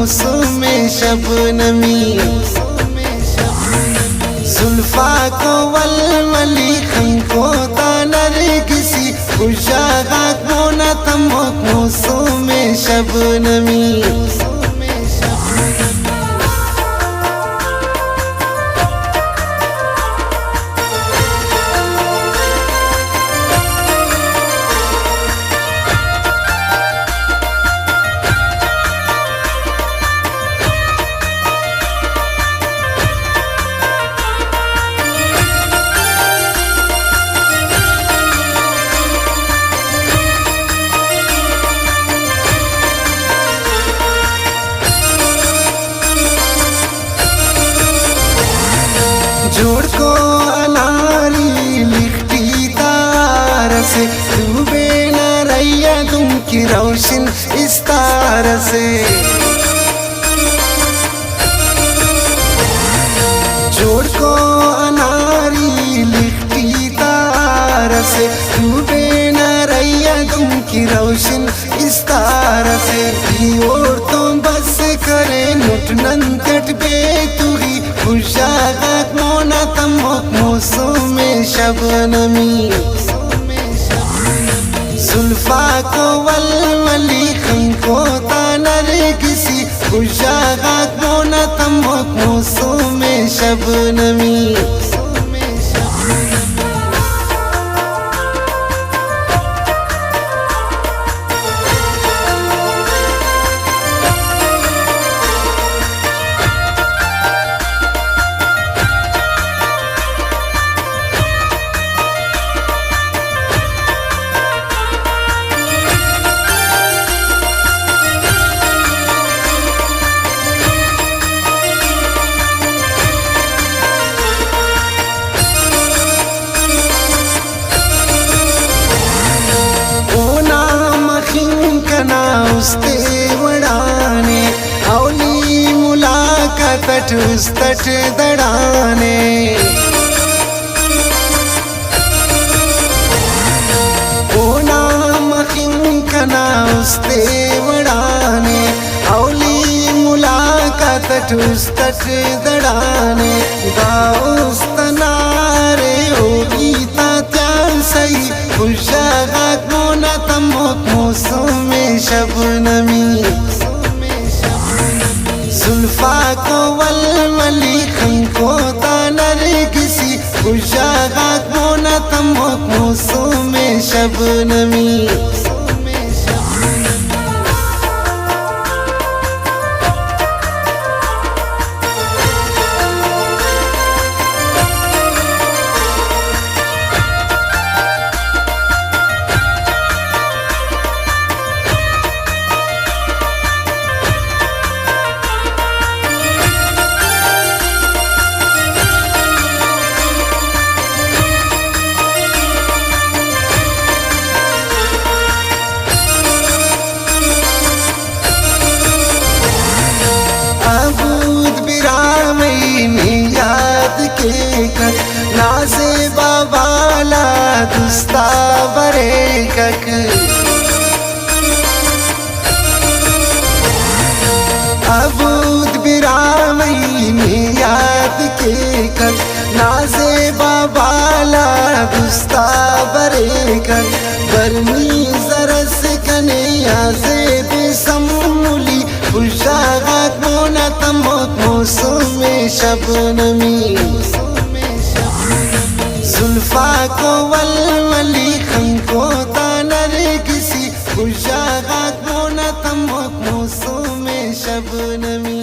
मौसम शबनमी जुल्फा को वलवली खंको नरगिसी खुशागा को न तमक मौसम शबनमी जोड़ को अनारी लिखती तार से डूबे न रैया तुम की रोशन इस तार से जोड़ को अनारी लिखती तार से डूबे न रैया तुम की रोशन इस तार से और तुम बस करे नुटनन कट बे तुगी खुशागा मोना तमक मौसम शबनमी जुल्फा को वलवली खंको नरगिसी खुशागा मोना तमक मौसम शबनमी उस्ते वड़ाने औली मुलाकात उस्तट दड़ाने ओ नाम खिंकना उस्ते वड़ाने औली मुलाकात उस्तट दड़ाने दाउस्तनारे ओ गीता त्याल सही खुशागा मोना तमक मौसम शबनमी जुल्फा को वलवली खंको नरगिसी खुशागा मोना तमक मौसम शबनमी नाज़े बाबाला दुस्ता बरेकक अबूद बिरामई में याद के कर नाज़े बाबाला दुस्ता बरेकक गर्मी जरस कने याज़े बेसमुली खुशागा मोना तमक मौसम शबनमी जुल्फा को वलवली खंको नरगिसी खुशागा मोना तमक मौसम शबनमी।